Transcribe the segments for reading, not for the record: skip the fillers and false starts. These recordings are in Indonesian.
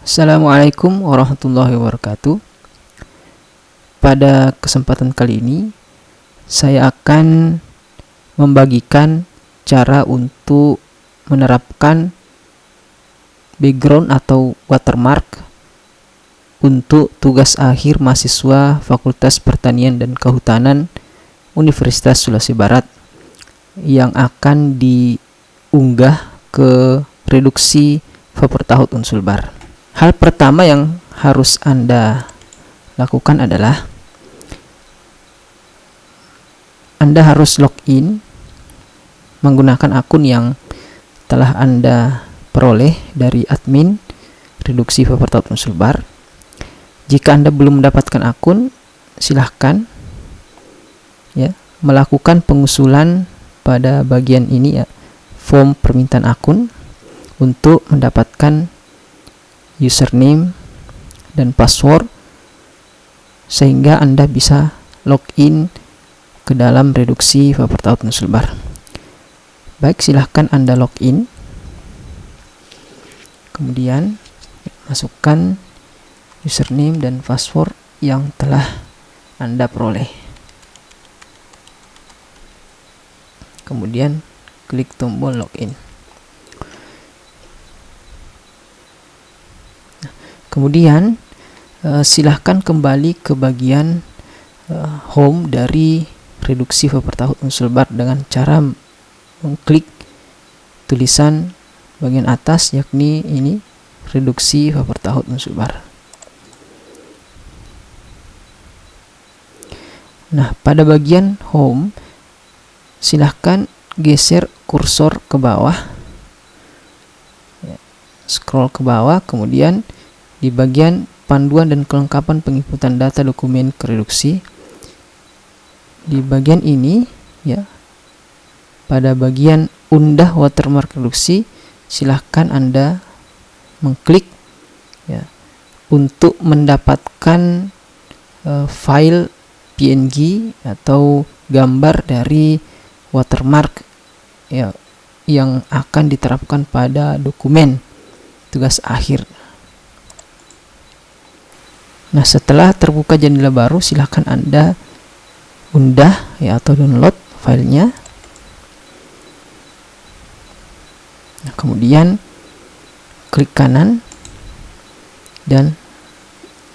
Assalamualaikum warahmatullahi wabarakatuh. Pada kesempatan kali ini, saya akan membagikan cara untuk menerapkan background atau watermark untuk tugas akhir mahasiswa Fakultas Pertanian dan Kehutanan Universitas Sulawesi Barat yang akan diunggah ke reduksi Faportaud Unsulbar. Hal pertama yang harus Anda lakukan adalah Anda harus login menggunakan akun yang telah Anda peroleh dari admin reduksi Faportaud Unsulbar. Jika Anda belum mendapatkan akun, silahkan melakukan pengusulan pada bagian ini form permintaan akun untuk mendapatkan username dan password sehingga Anda bisa login ke dalam reduksi Faportaud Unsulbar. Baik, silahkan Anda login, kemudian masukkan username dan password yang telah Anda peroleh, kemudian klik tombol login. Kemudian silahkan kembali ke bagian home dari reduksi Faportaud Unsulbar dengan cara mengklik tulisan bagian atas, yakni ini reduksi Faportaud Unsulbar. Nah, pada bagian home silahkan geser kursor ke bawah, scroll ke bawah, kemudian di bagian panduan dan kelengkapan penginputan data dokumen reduksi, di bagian ini pada bagian undah watermark reduksi, silahkan Anda mengklik untuk mendapatkan file PNG atau gambar dari watermark yang akan diterapkan pada dokumen tugas akhir. Nah, setelah terbuka jendela baru, silahkan Anda undah atau download filenya. Nah, kemudian klik kanan dan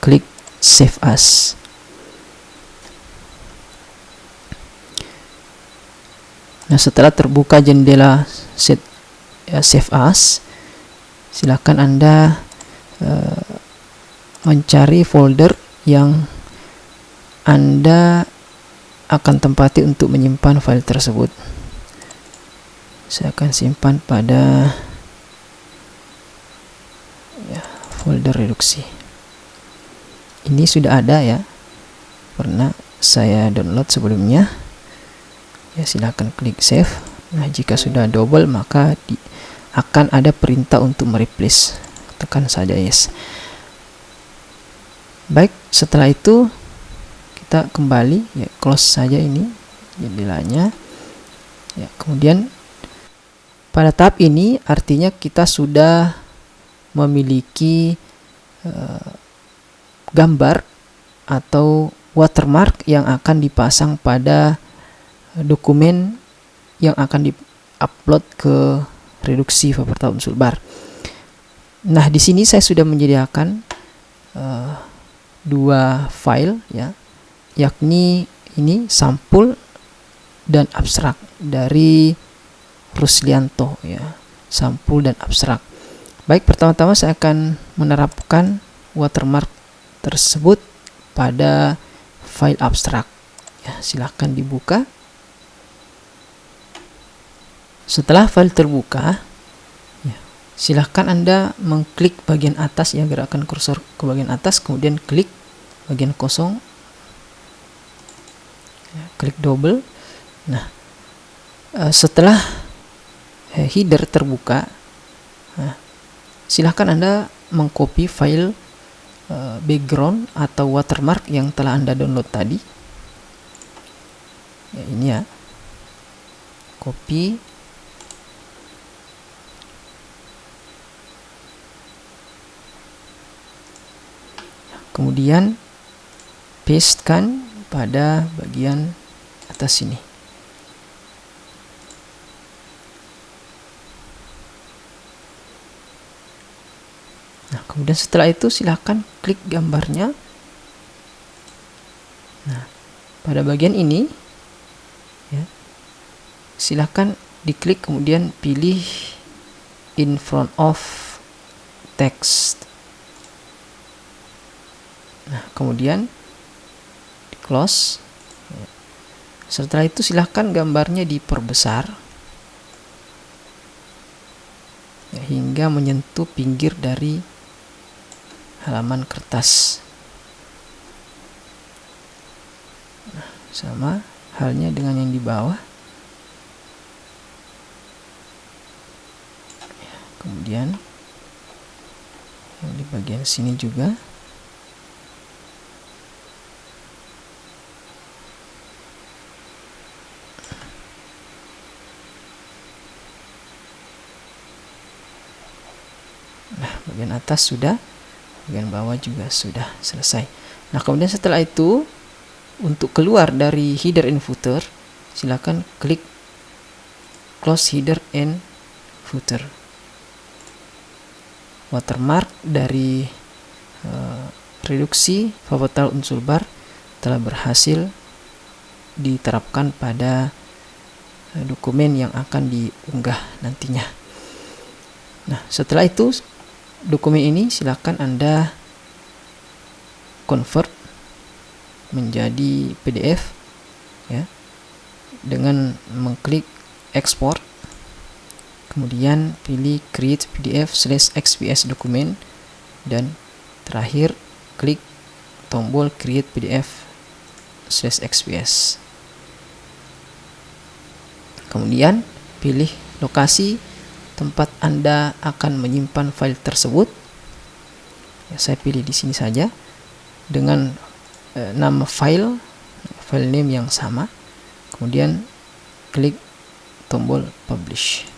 klik Save As. Nah, setelah terbuka jendela Save As, silahkan Anda mencari folder yang Anda akan tempati untuk menyimpan file tersebut. Saya akan simpan pada folder reduksi. Ini sudah ada pernah saya download sebelumnya. Silahkan klik save. Nah, jika sudah double maka akan ada perintah untuk mereplace. Tekan saja yes. Baik, setelah itu kita kembali close saja ini jendelanya. Kemudian pada tahap ini artinya kita sudah memiliki gambar atau watermark yang akan dipasang pada dokumen yang akan di-upload ke reduksi Faportaud Unsulbar. Nah, di sini saya sudah menyediakan dua file yakni ini sampul dan abstrak dari Ruslianto sampul dan abstrak. Baik, pertama-tama saya akan menerapkan watermark tersebut pada file abstrak. Silahkan dibuka. Setelah file terbuka, silahkan Anda mengklik bagian atas gerakan kursor ke bagian atas, kemudian klik bagian kosong, klik double. Nah, setelah header terbuka, silahkan Anda mengcopy file background atau watermark yang telah Anda download tadi. Ini copy. kemudian pastekan pada bagian atas sini. Nah, kemudian setelah itu silahkan klik gambarnya. Nah, pada bagian ini ya, silahkan diklik, kemudian pilih in front of text. Nah, kemudian di close. Setelah itu silahkan gambarnya diperbesar ya, hingga menyentuh pinggir dari halaman kertas. Nah, sama halnya dengan yang di bawah. Ya, kemudian yang di bagian sini juga. Nah, bagian atas sudah, bagian bawah juga sudah selesai. Nah, kemudian setelah itu, untuk keluar dari header and footer, silakan klik close header and footer. Watermark dari reduksi favortal unsur bar telah berhasil diterapkan pada dokumen yang akan diunggah nantinya. Nah, setelah itu dokumen ini silakan Anda convert menjadi PDF ya, dengan mengklik export, kemudian pilih create PDF/XPS dokumen, dan terakhir klik tombol create PDF/XPS. Kemudian pilih lokasi tempat Anda akan menyimpan file tersebut. Ya, saya pilih di sini saja dengan nama file name yang sama. Kemudian klik tombol publish.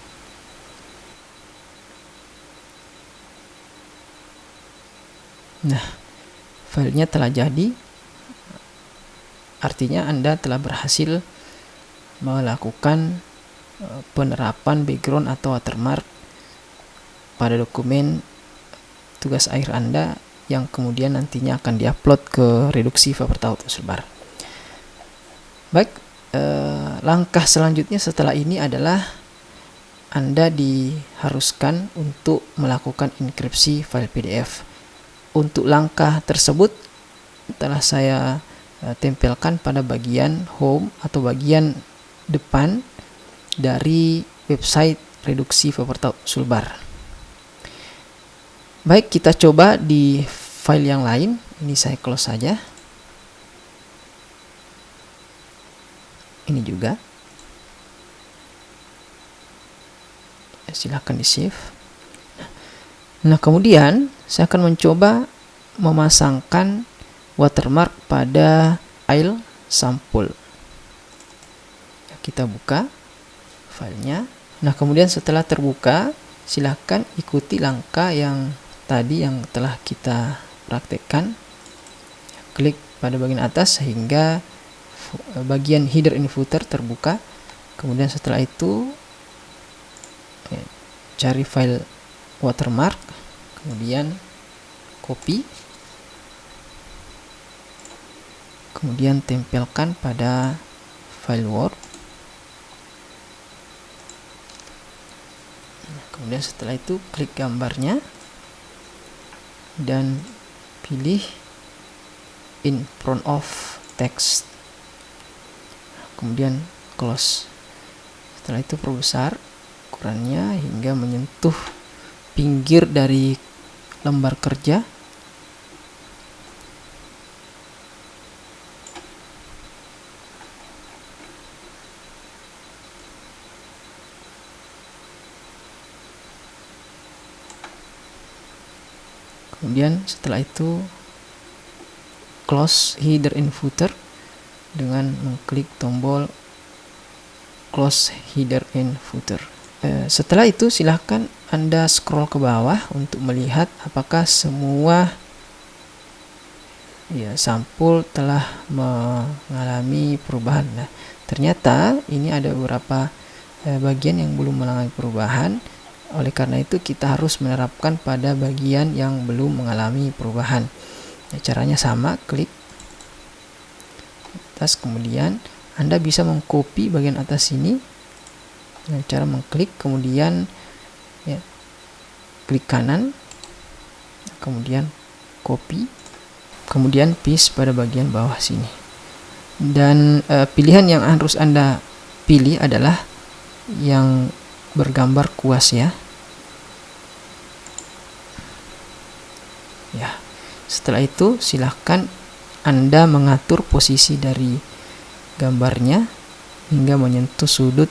Nah, filenya telah jadi. Artinya Anda telah berhasil melakukan penerapan background atau watermark pada dokumen tugas akhir Anda yang kemudian nantinya akan diupload ke reduksi favortal unsur bar. Baik, langkah selanjutnya setelah ini adalah Anda diharuskan untuk melakukan enkripsi file PDF. Untuk langkah tersebut telah saya tempelkan pada bagian home atau bagian depan dari website reduksi favortal unsur bar. Baik, kita coba di file yang lain. Ini saya close saja. Ini juga. Silahkan di save. Nah, kemudian saya akan mencoba memasangkan watermark pada file sampul. Kita buka filenya. Nah, kemudian setelah terbuka, silahkan ikuti langkah yang tadi yang telah kita praktekkan. Klik pada bagian atas sehingga bagian header and footer terbuka. Kemudian setelah itu cari file watermark, kemudian copy, kemudian tempelkan pada file Word. Kemudian setelah itu klik gambarnya dan pilih in front of text, kemudian close. Setelah itu perbesar ukurannya hingga menyentuh pinggir dari lembar kerja. Kemudian setelah itu close header and footer dengan mengklik tombol close header and footer. Setelah itu silahkan Anda scroll ke bawah untuk melihat apakah semua ya sampul telah mengalami perubahan. Nah, ternyata ini ada beberapa bagian yang belum mengalami perubahan. Oleh karena itu kita harus menerapkan pada bagian yang belum mengalami perubahan. Nah, caranya sama, klik atas, kemudian Anda bisa mengcopy bagian atas ini dengan cara mengklik, kemudian ya, klik kanan, kemudian copy, kemudian paste pada bagian bawah sini. Dan pilihan yang harus Anda pilih adalah yang bergambar kuas ya. Ya, setelah itu silahkan Anda mengatur posisi dari gambarnya hingga menyentuh sudut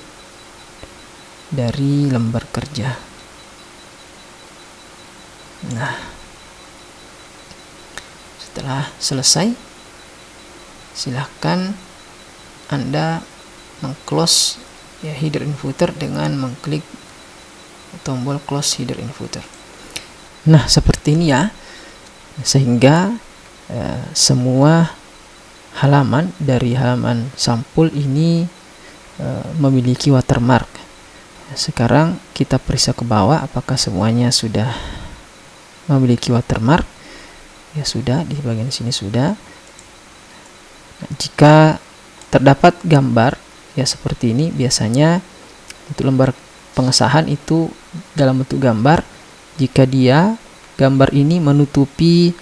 dari lembar kerja. Nah, setelah selesai, silahkan Anda meng-close ya header and footer dengan mengklik tombol close header and footer. Nah, seperti ini ya, sehingga semua halaman dari halaman sampul ini memiliki watermark. Sekarang kita periksa ke bawah apakah semuanya sudah memiliki watermark. Ya sudah, di bagian sini sudah. Nah, jika terdapat gambar ya seperti ini, biasanya untuk lembar pengesahan itu dalam bentuk gambar. Jika gambar ini menutupi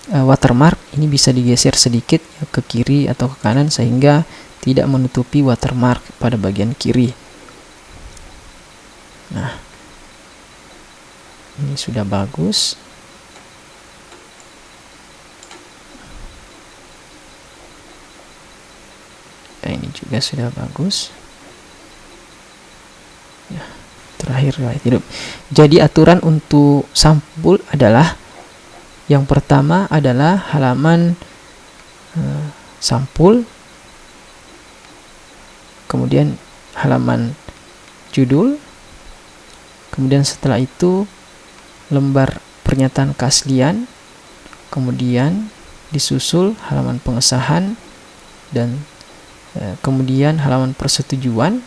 watermark, ini bisa digeser sedikit ya, ke kiri atau ke kanan sehingga tidak menutupi watermark pada bagian kiri. Nah, ini sudah bagus. Nah, ini juga sudah bagus. Ya, terakhir riwayat hidup. Jadi aturan untuk sampul adalah yang pertama adalah halaman sampul, kemudian halaman judul, kemudian setelah itu lembar pernyataan keaslian, kemudian disusul halaman pengesahan, dan kemudian halaman persetujuan.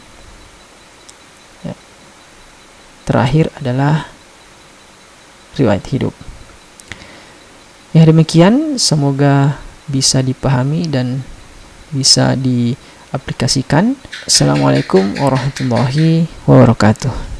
Ya. Terakhir adalah riwayat hidup. Ya, demikian, semoga bisa dipahami dan bisa diaplikasikan. Assalamualaikum warahmatullahi wabarakatuh.